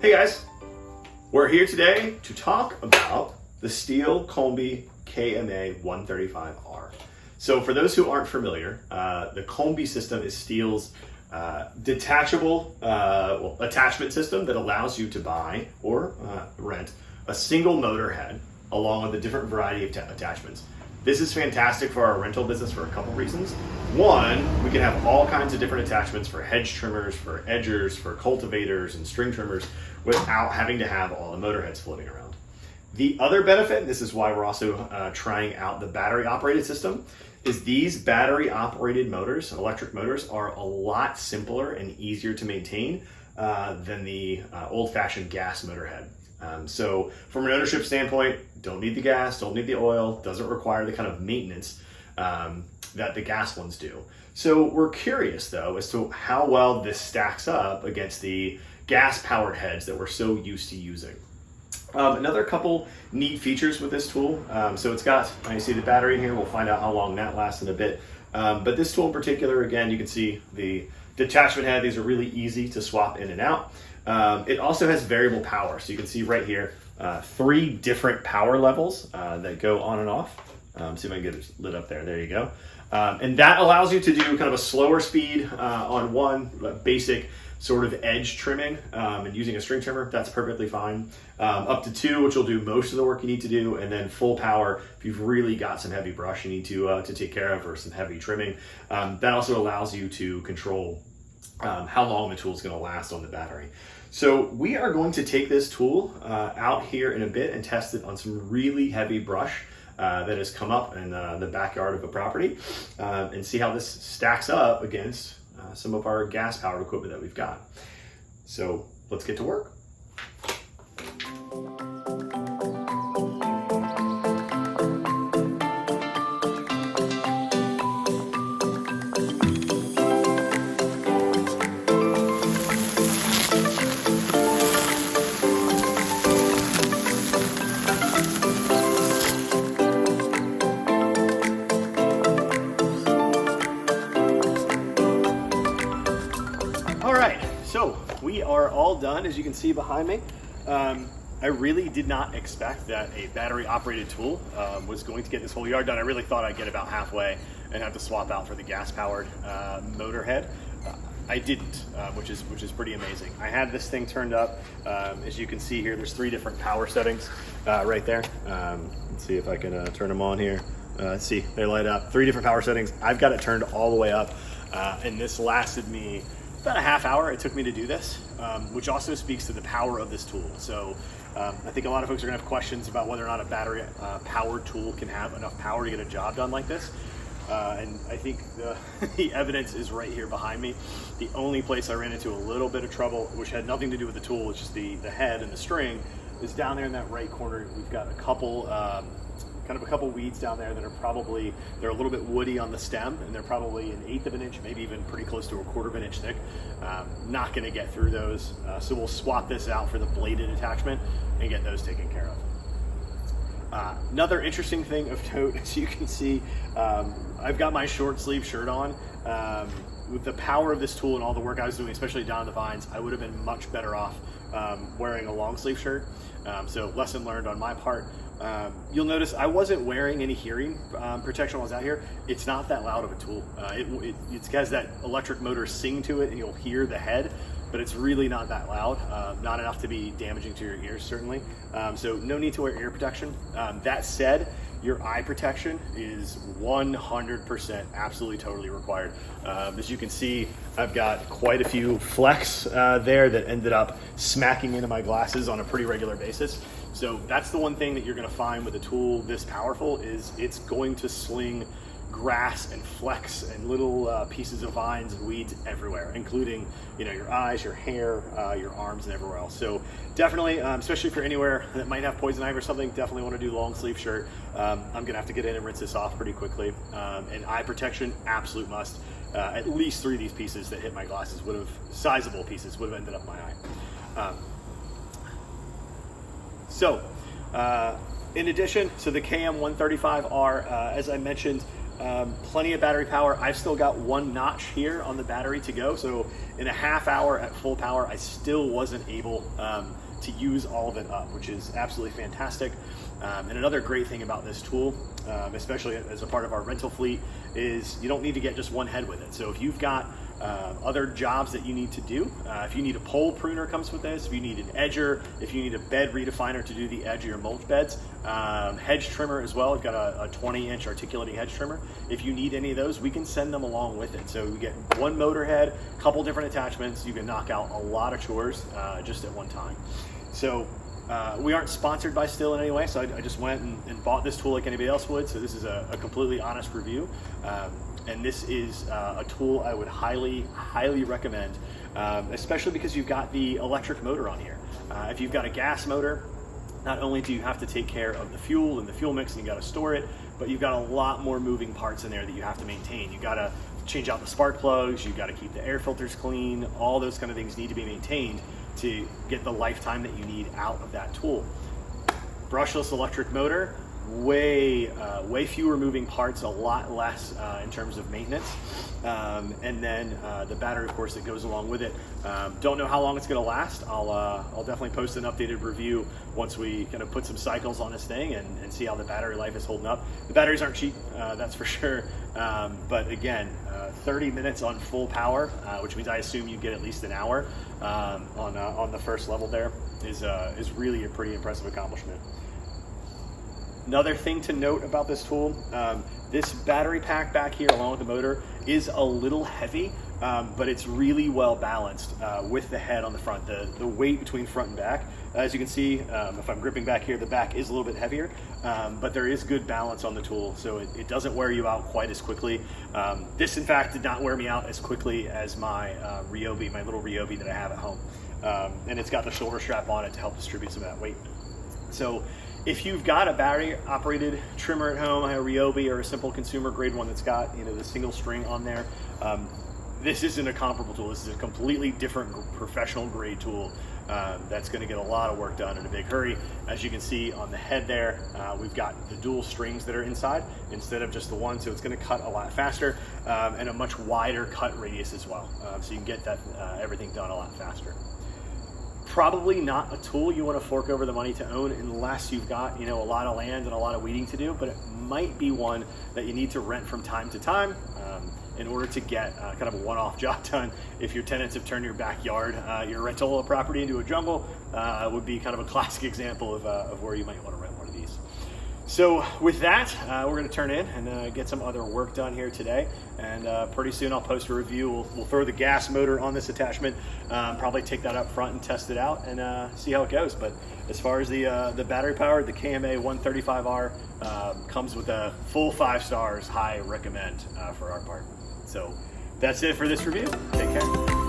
Hey guys, we're here today to talk about the Stihl KMA 135R. So for those who aren't familiar, the KMA system is Stihl's detachable attachment system that allows you to buy or rent a single motor head along with a different variety of attachments. This is fantastic for our rental business for a couple reasons. One, we can have all kinds of different attachments for hedge trimmers, for edgers, for cultivators and string trimmers without having to have all the motor heads floating around. The other benefit, this is why we're also trying out the battery operated system, is these battery operated motors, electric motors, are a lot simpler and easier to maintain than the old fashioned gas motor head. So from an ownership standpoint, don't need the gas, don't need the oil, doesn't require the kind of maintenance that the gas ones do. So we're curious though as to how well this stacks up against the gas powered heads that we're so used to using. Another couple neat features with this tool. So it's got, you see the battery in here, we'll find out how long that lasts in a bit. But this tool in particular, again, you can see the detachment head. These are really easy to swap in and out. It also has variable power. So you can see right here, 3 different power levels that go on and off. See if I can get it lit up there. There you go. And that allows you to do kind of a slower speed on one basic sort of edge trimming and using a string trimmer. That's perfectly fine. Up to 2, which will do most of the work you need to do. And then full power, if you've really got some heavy brush you need to take care of or some heavy trimming. That also allows you to control how long the tool is going to last on the battery. So we are going to take this tool out here in a bit and test it on some really heavy brush that has come up in the backyard of a property and see how this stacks up against some of our gas powered equipment that we've got. So let's get to work. All right, so we are all done, as you can see behind me. I really did not expect that a battery operated tool was going to get this whole yard done. I really thought I'd get about halfway and have to swap out for the gas powered motor head. I didn't, which is pretty amazing. I had this thing turned up. As you can see here, there's 3 different power settings right there. Let's see if I can turn them on here. Let's see, they light up. 3 different power settings. I've got it turned all the way up, and this lasted me about a half hour it took me to do this, which also speaks to the power of this tool. So I think a lot of folks are gonna have questions about whether or not a battery powered tool can have enough power to get a job done like this. And I think the evidence is right here behind me. The only place I ran into a little bit of trouble, which had nothing to do with the tool, it's just the head and the string, is down there in that right corner. We've got a couple kind of a couple weeds down there that are probably, they're a little bit woody on the stem, and they're probably 1/8 of an inch, maybe even pretty close to 1/4 of an inch thick. Not gonna get through those. So we'll swap this out for the bladed attachment and get those taken care of. Another interesting thing of note, as you can see, I've got my short sleeve shirt on. With the power of this tool and all the work I was doing, especially down the vines, I would have been much better off wearing a long sleeve shirt. So lesson learned on my part. You'll notice I wasn't wearing any hearing protection while I was out here. It's not that loud of a tool. It has that electric motor sing to it and you'll hear the head, but it's really not that loud. Not enough to be damaging to your ears, certainly. So no need to wear ear protection. That said, your eye protection is 100% absolutely totally required. As you can see, I've got quite a few flecks there that ended up smacking into my glasses on a pretty regular basis. So that's the one thing that you're gonna find with a tool this powerful is it's going to sling grass and flecks and little pieces of vines and weeds everywhere, including your eyes, your hair, your arms, and everywhere else. So definitely, especially for anywhere that might have poison ivy or something, definitely want to do long sleeve shirt. I'm gonna have to get in and rinse this off pretty quickly. And eye protection, absolute must. At least 3 of these pieces that hit my glasses would have, sizable pieces, would have ended up my eye. In addition, so the KM135R, as I mentioned, Plenty of battery power. I've still got one notch here on the battery to go. So in a half hour at full power, I still wasn't able to use all of it up, which is absolutely fantastic. And another great thing about this tool, especially as a part of our rental fleet, is you don't need to get just one head with it. So if you've got other jobs that you need to do, if you need a pole pruner comes with this, if you need an edger, if you need a bed redefiner to do the edge of your mulch beds, hedge trimmer as well. We've got a 20-inch articulating hedge trimmer. If you need any of those, we can send them along with it. So we get one motor head, a couple different attachments. You can knock out a lot of chores just at one time. So we aren't sponsored by Stihl in any way, so I just went and bought this tool like anybody else would. So this is a completely honest review. And this is a tool I would highly recommend, especially because you've got the electric motor on here. If you've got a gas motor, not only do you have to take care of the fuel and the fuel mix and you got to store it, but you've got a lot more moving parts in there that you have to maintain. You got to change out the spark plugs, you've got to keep the air filters clean, all those kind of things need to be maintained to get the lifetime that you need out of that tool. Brushless electric motor, way fewer moving parts, a lot less in terms of maintenance, and then the battery, of course, that goes along with it. Don't know how long it's going to last. I'll definitely post an updated review once we kind of put some cycles on this thing and see how the battery life is holding up. The batteries aren't cheap, that's for sure. But again, 30 minutes on full power, which means I assume you get at least an hour on the first level there, is really a pretty impressive accomplishment. Another thing to note about this tool, this battery pack back here along with the motor is a little heavy, but it's really well balanced with the head on the front, the weight between front and back. As you can see, if I'm gripping back here, the back is a little bit heavier, but there is good balance on the tool, so it doesn't wear you out quite as quickly. This, in fact, did not wear me out as quickly as my Ryobi, my little Ryobi that I have at home. And it's got the shoulder strap on it to help distribute some of that weight. So if you've got a battery operated trimmer at home, a Ryobi or a simple consumer grade one that's got, you know, the single string on there, this isn't a comparable tool. This is a completely different professional grade tool that's going to get a lot of work done in a big hurry. As you can see on the head there, we've got the dual strings that are inside instead of just the one, so it's going to cut a lot faster and a much wider cut radius as well. So you can get that everything done a lot faster. Probably not a tool you want to fork over the money to own unless you've got, you know, a lot of land and a lot of weeding to do, but it might be one that you need to rent from time to time in order to get kind of a one-off job done. If your tenants have turned your backyard, your rental property into a jungle, would be kind of a classic example of where you might want to rent one of these. So with that, we're going to turn in and get some other work done here today. And pretty soon I'll post a review. We'll throw the gas motor on this attachment, probably take that up front and test it out and see how it goes. But as far as the battery power, the KMA 135R comes with a full 5 stars, high recommend for our part. So that's it for this review. Take care.